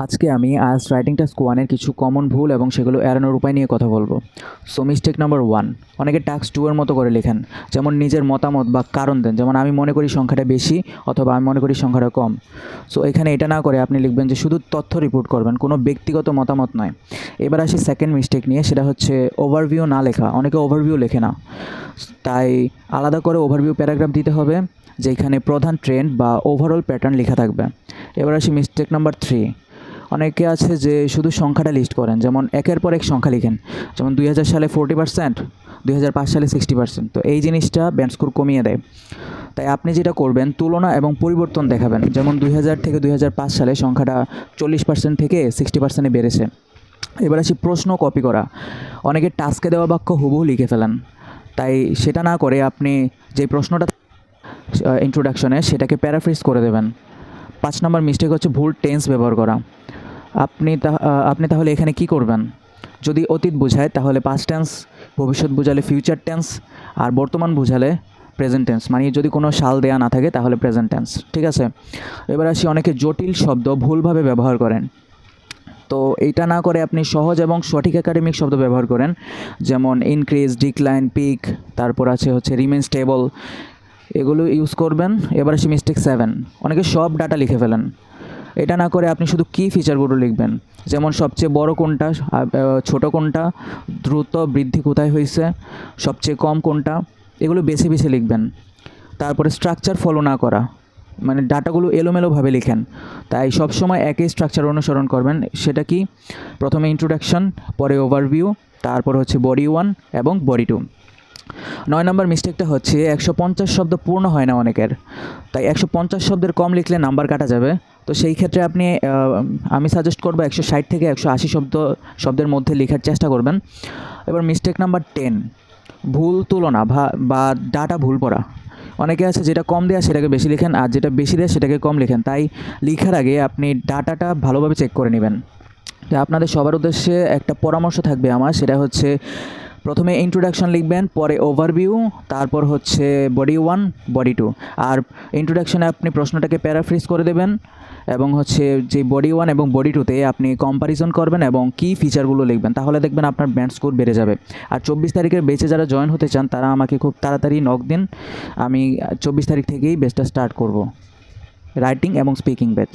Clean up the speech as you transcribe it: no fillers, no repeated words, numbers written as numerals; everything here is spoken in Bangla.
আজকে আমি আইএলটিএস রাইটিং টাস্ক 1 এর কিছু কমন ভুল এবং সেগুলো এড়ানোর উপায় নিয়ে কথা বলবো। সো মিস্টেক নাম্বার 1, অনেকে টাস্ক 2 এর মতো করে লেখেন, যেমন নিজের মতামত বা কারণ দেন, যেমন আমি মনে করি সংখ্যাটা বেশি অথবা আমি মনে করি সংখ্যাটা কম। সো এখানে এটা না করে আপনি লিখবেন যে শুধু তথ্য রিপোর্ট করবেন, কোনো ব্যক্তিগত মতামত নয়। এবার আসি সেকেন্ড মিস্টেক নিয়ে, সেটা হচ্ছে ওভারভিউ না লেখা। অনেকে ওভারভিউ লেখে না, তাই আলাদা করে ওভারভিউ প্যারাগ্রাফ দিতে হবে যেখানে প্রধান ট্রেন্ড বা ওভারঅল প্যাটার্ন লেখা থাকবে। এবার আসি মিস্টেক নাম্বার 3, অনেকে আছে যে শুধু সংখ্যাটা লিস্ট করেন, যেমন একের পর এক সংখ্যা লিখেন, যেমন 2000 সালে 40%, 2005 সালে 60%। তো এই জিনিসটা ব্যান্ড স্কোর কমিয়ে দেয়। তাই আপনি যেটা করবেন, তুলনা এবং পরিবর্তন দেখাবেন, যেমন 2000 থেকে 2005 সালে সংখ্যাটা 40% থেকে 60%-এ বেড়েছে। এবার আসি প্রশ্ন কপি করা। অনেকে টাস্কে দেওয়া বাক্য হুবহু লিখে ফেলেন, তাই সেটা না করে আপনি যে প্রশ্নটা ইন্ট্রোডাকশনে সেটাকে প্যারাফ্রেজ করে দেবেন। 5 নম্বর মিস্টেক হচ্ছে ভুল টেন্স ব্যবহার করা। আপনি তাহলে এখানে কি করবেন? যদি অতীত বোঝায় তাহলে পাস্ট টেন্স, ভবিষ্যৎ বোঝালে ফিউচার টেন্স, আর বর্তমান বোঝালে প্রেজেন্ট টেন্স, মানে যদি কোনো সাল দেয়া না থাকে তাহলে প্রেজেন্ট টেন্স। ঠিক আছে? এবার আসি, অনেকে জটিল শব্দ ভুলভাবে ব্যবহার করেন। তো এইটা না করে আপনি সহজ এবং সঠিক একাডেমিক শব্দ ব্যবহার করেন, যেমন ইনক্রিজ, ডিক্লাইন, পিক, তারপর হচ্ছে রিমেন স্টেবল, এগুলো ইউজ করবেন। এবার আসি মিস্টেক 7, অনেকে সব ডাটা লিখে ফেলেন। এটা না করে আপনি শুধু কী ফিচারগুলো লিখবেন, যেমন সবচেয়ে বড় কোনটা, ছোট কোনটা, দ্রুত বৃদ্ধি কোথায় হয়েছে, সবচেয়ে কম কোনটা, এগুলো বেছে বেছে লিখবেন। তারপরে স্ট্রাকচার ফলো না করা, মানে ডাটাগুলো এলোমেলোভাবে লিখেন, তাই সবসময় একই স্ট্রাকচার অনুসরণ করবেন। সেটা কি? প্রথমে ইন্ট্রোডাকশন, পরে ওভারভিউ, তারপর হচ্ছে বডি 1 এবং বডি 2। 9 নম্বর মিস্টেকটা হচ্ছে 150 শব্দ পূর্ণ হয় না অনেকের, তাই 150 শব্দের কম লিখলে নাম্বার কাটা যাবে। তো সেই ক্ষেত্রে আমি সাজেস্ট করবো 160 থেকে 180 শব্দের মধ্যে লেখার চেষ্টা করবেন। এবার মিস্টেক নাম্বার 10, ভুল তুলনা বা ডাটা ভুল পড়া। অনেকে আছে যেটা কম দেয়া সেটাকে বেশি লেখেন, আর যেটা বেশি দেয় সেটাকে কম লেখেন। তাই লেখার আগে আপনি ডাটাটা ভালোভাবে চেক করে নেবেন। তো আপনাদের সবার উদ্দেশ্যে একটা পরামর্শ থাকবে আমার, সেটা হচ্ছে প্রথমে ইন্ট্রোডাকশন লিখবেন, পরে ওভারভিউ, তারপর হচ্ছে বডি 1, বডি 2। আর ইন্ট্রোডাকশনে আপনি প্রশ্নটাকে প্যারাফ্রেজ করে দেবেন, এবং হচ্ছে যে বডি 1 এবং বডি 2-তে আপনি কম্প্যারিজন করবেন এবং কী ফিচারগুলো লিখবেন, তাহলে দেখবেন আপনার ব্যান্ড স্কোর বেড়ে যাবে। আর 24 তারিখের বেচে যারা জয়েন হতে চান তারা আমাকে খুব তাড়াতাড়ি নক দিন। আমি 24 তারিখ থেকেই বেচটা স্টার্ট করব, রাইটিং এবং স্পিকিং ব্যাচ।